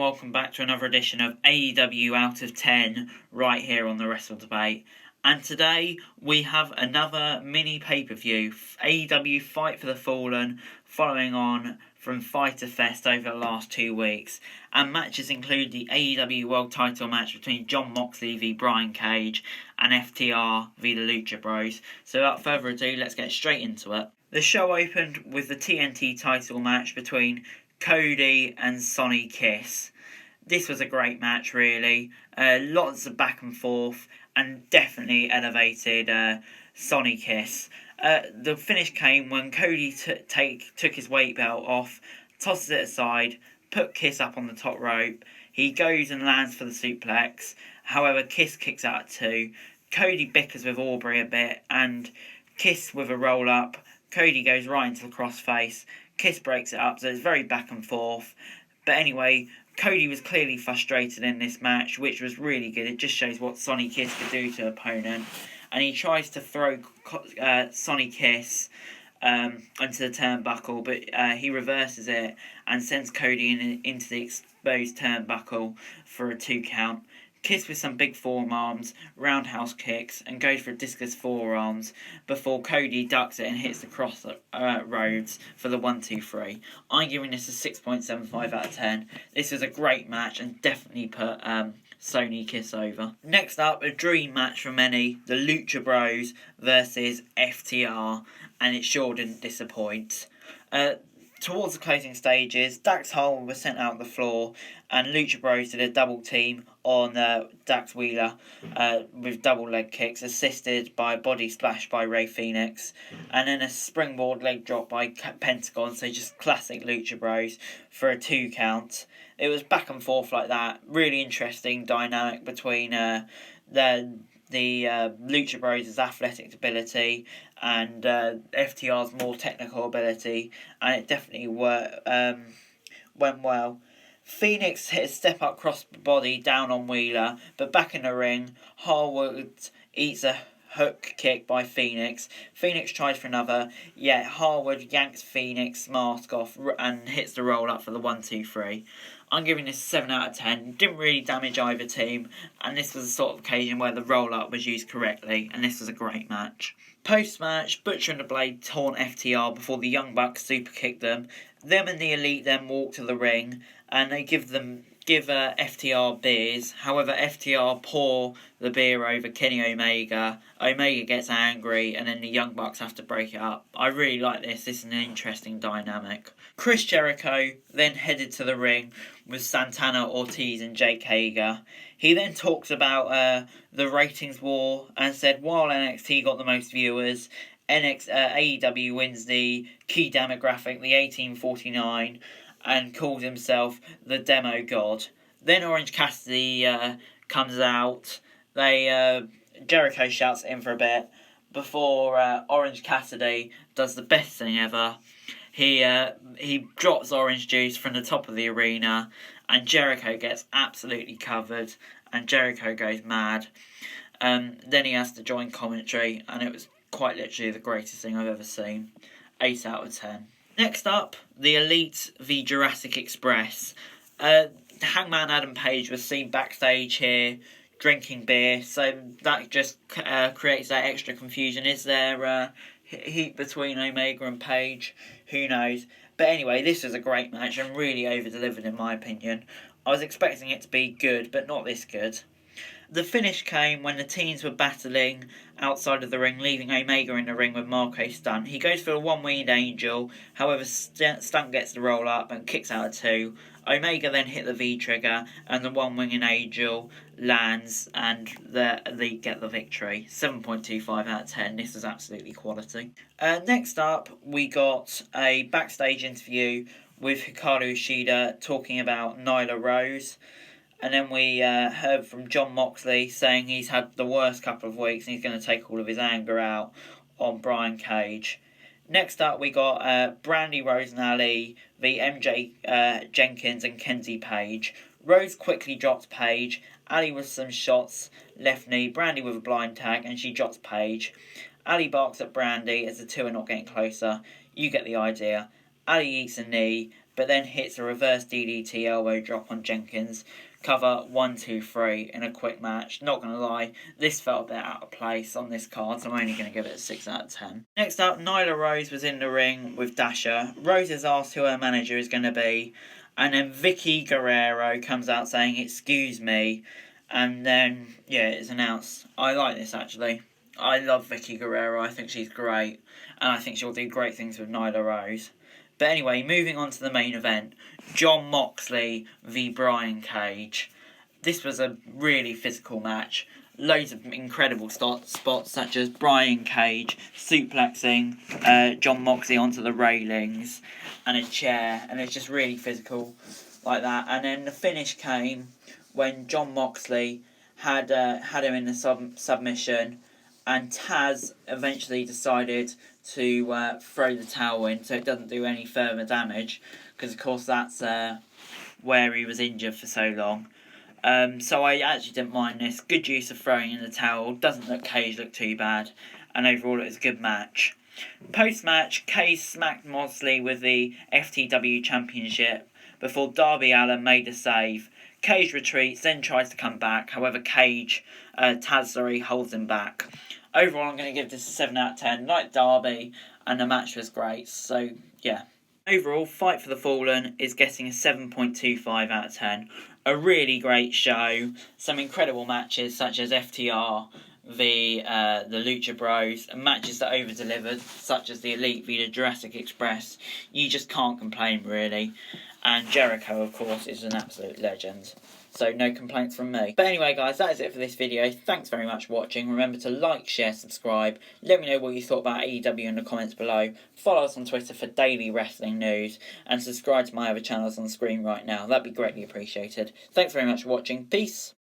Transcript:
welcome back to another edition of AEW Out of 10 right here on the Wrestle Debate. And today we have another mini pay-per-view, AEW Fight for the Fallen, following on from Fyter Fest over the last 2 weeks. And matches include the AEW World Title match between Jon Moxley v Brian Cage and FTR v the Lucha Bros. So without further ado, let's get straight into it. The show opened with the TNT title match between Cody and Sonny Kiss. This was a great match, really. Lots of back and forth, and definitely elevated Sonny Kiss. The finish came when Cody took his weight belt off, tosses it aside, put Kiss up on the top rope. He goes and lands for the suplex. However, Kiss kicks out at 2. Cody bickers with Aubrey a bit, and Kiss with a roll up. Cody goes right into the crossface. Kiss breaks it up, so it's very back and forth. But anyway, Cody was clearly frustrated in this match, which was really good. It just shows what Sonny Kiss could do to an opponent. And he tries to throw Sonny Kiss onto the turnbuckle, but he reverses it and sends Cody into the exposed turnbuckle for a 2 count. Kiss with some big forearms, roundhouse kicks, and goes for discus forearms before Cody ducks it and hits the cross roads for the 1-2-3. I'm giving this a 6.75 out of 10. This was a great match and definitely put Sonny Kiss over. Next up, a dream match for many, the Lucha Bros versus FTR, and it sure didn't disappoint. Towards the closing stages, Dax Harwood was sent out on the floor, and Lucha Bros did a double team on Dax Wheeler with double leg kicks, assisted by a body splash by Rey Fenix, and then a springboard leg drop by Pentagon, so just classic Lucha Bros for a 2 count. It was back and forth like that, really interesting dynamic between the Lucha Bros' athletic ability and FTR's more technical ability, and it definitely went well. Phoenix hit a step-up crossbody down on Wheeler, but back in the ring, Harwood eats a hook kick by Phoenix. Phoenix tries for another, yet Harwood yanks Phoenix mask off and hits the roll-up for the 1-2-3. I'm giving this a 7 out of 10. Didn't really damage either team, and this was the sort of occasion where the roll-up was used correctly, and this was a great match. Post-match, Butcher and the Blade taunt FTR before the Young Bucks superkick them. Them and the Elite then walk to the ring, and they give FTR beers. However, FTR pour the beer over Kenny Omega. Omega gets angry, and then the Young Bucks have to break it up. I really like this. This is an interesting dynamic. Chris Jericho then headed to the ring with Santana Ortiz and Jake Hager. He then talks about the ratings war and said while NXT got the most viewers, AEW wins the key demographic, the 1849, and calls himself the Demo God. Then Orange Cassidy comes out. Jericho shouts at him for a bit before Orange Cassidy does the best thing ever. He drops orange juice from the top of the arena, and Jericho gets absolutely covered, and Jericho goes mad. Then he has to join commentary, and it was quite literally the greatest thing I've ever seen. 8 out of 10. Next up, the Elite v Jurassic Express. Hangman Adam Page was seen backstage here drinking beer, so that just creates that extra confusion. Is there heat between Omega and Page? Who knows? But anyway, this was a great match and really over-delivered in my opinion. I was expecting it to be good, but not this good. The finish came when the teams were battling outside of the ring, leaving Omega in the ring with Marco Stunt. He goes for a one-winged angel, however Stunt gets the roll-up and kicks out of 2. Omega then hit the V-trigger and the one-winged angel lands and the Elite get the victory. 7.25 out of 10. This is absolutely quality. Next up, we got a backstage interview with Hikaru Shida talking about Nyla Rose. And then we heard from Jon Moxley saying he's had the worst couple of weeks and he's going to take all of his anger out on Brian Cage. Next up, we got Brandi Rosen Ali v MJ Jenkins and Kenzie Page. Rose quickly drops Page. Ali with some shots, left knee. Brandi with a blind tag, and she drops Page. Ali barks at Brandi as the two are not getting closer. You get the idea. Ali eats a knee, but then hits a reverse DDT elbow drop on Jenkins. Cover 1, 2, 3 in a quick match. Not gonna lie, this felt a bit out of place on this card, so I'm only gonna give it a 6 out of 10. Next up, Nyla Rose was in the ring with Dasha. Rose has asked who her manager is gonna be, and then Vicky Guerrero comes out saying, "Excuse me," and then, yeah, it's announced. I like this actually. I love Vicky Guerrero, I think she's great, and I think she'll do great things with Nyla Rose. But anyway, moving on to the main event, Jon Moxley v Brian Cage. This was a really physical match. Loads of incredible spots such as Brian Cage suplexing Jon Moxley onto the railings and a chair, and it's just really physical like that. And then the finish came when Jon Moxley had him in the submission, and Taz eventually decided to throw the towel in so it doesn't do any further damage, because of course that's where he was injured for so long. So I actually didn't mind this. Good use of throwing in the towel. Doesn't look Cage look too bad, and overall it was a good match. Post-match, Cage smacked Moxley with the FTW Championship before Darby Allin made a save. Cage retreats, then tries to come back. However, Taz holds him back. Overall, I'm going to give this a 7 out of 10. Like Darby, and the match was great. So, yeah. Overall, Fight for the Fallen is getting a 7.25 out of 10. A really great show. Some incredible matches, such as FTR v the Lucha Bros, and matches that over-delivered, such as the Elite v the Jurassic Express. You just can't complain, really. And Jericho, of course, is an absolute legend. So no complaints from me. But anyway, guys, that is it for this video. Thanks very much for watching. Remember to like, share, subscribe. Let me know what you thought about AEW in the comments below. Follow us on Twitter for daily wrestling news. And subscribe to my other channels on the screen right now. That'd be greatly appreciated. Thanks very much for watching. Peace.